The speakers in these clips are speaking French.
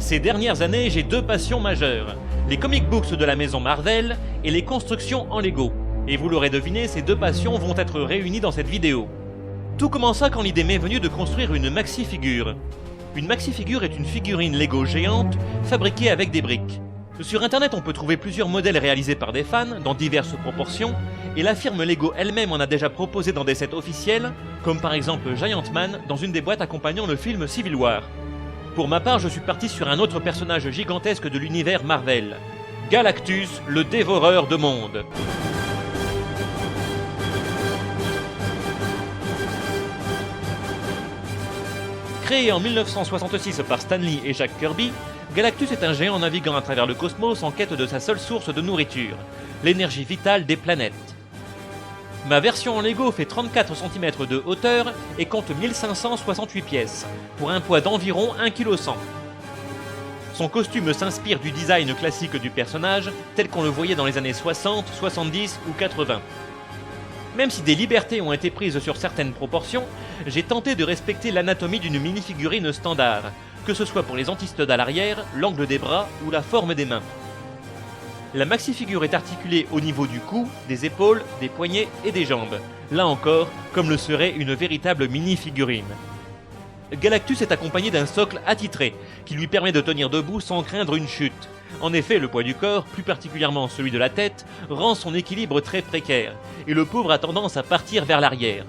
Ces dernières années, j'ai deux passions majeures, les comic books de la maison Marvel et les constructions en Lego. Et vous l'aurez deviné, ces deux passions vont être réunies dans cette vidéo. Tout commença quand l'idée m'est venue de construire une maxi-figure. Une maxi-figure est une figurine Lego géante fabriquée avec des briques. Sur internet, on peut trouver plusieurs modèles réalisés par des fans, dans diverses proportions, et la firme Lego elle-même en a déjà proposé dans des sets officiels, comme par exemple Giant Man dans une des boîtes accompagnant le film Civil War. Pour ma part, je suis parti sur un autre personnage gigantesque de l'univers Marvel, Galactus, le dévoreur de mondes. Créé en 1966 par Stan Lee et Jack Kirby, Galactus est un géant naviguant à travers le cosmos en quête de sa seule source de nourriture, l'énergie vitale des planètes. Ma version en Lego fait 34 cm de hauteur et compte 1568 pièces, pour un poids d'environ 1,1 kg. Son costume s'inspire du design classique du personnage, tel qu'on le voyait dans les années 60, 70 ou 80. Même si des libertés ont été prises sur certaines proportions, j'ai tenté de respecter l'anatomie d'une mini-figurine standard, que ce soit pour les antistuds à l'arrière, l'angle des bras ou la forme des mains. La maxi-figure est articulée au niveau du cou, des épaules, des poignets et des jambes, là encore comme le serait une véritable mini-figurine. Galactus est accompagné d'un socle attitré, qui lui permet de tenir debout sans craindre une chute. En effet, le poids du corps, plus particulièrement celui de la tête, rend son équilibre très précaire, et le pauvre a tendance à partir vers l'arrière.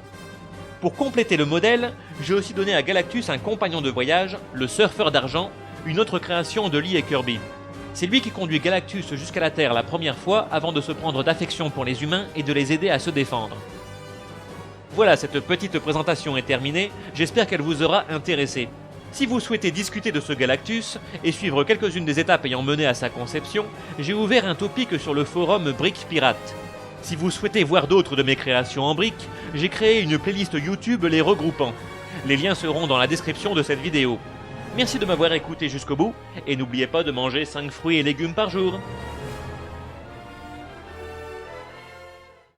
Pour compléter le modèle, j'ai aussi donné à Galactus un compagnon de voyage, le surfeur d'argent, une autre création de Lee et Kirby. C'est lui qui conduit Galactus jusqu'à la Terre la première fois avant de se prendre d'affection pour les humains et de les aider à se défendre. Voilà, cette petite présentation est terminée, j'espère qu'elle vous aura intéressé. Si vous souhaitez discuter de ce Galactus et suivre quelques-unes des étapes ayant mené à sa conception, j'ai ouvert un topic sur le forum Brick Pirate. Si vous souhaitez voir d'autres de mes créations en briques, j'ai créé une playlist YouTube les regroupant. Les liens seront dans la description de cette vidéo. Merci de m'avoir écouté jusqu'au bout, et n'oubliez pas de manger 5 fruits et légumes par jour.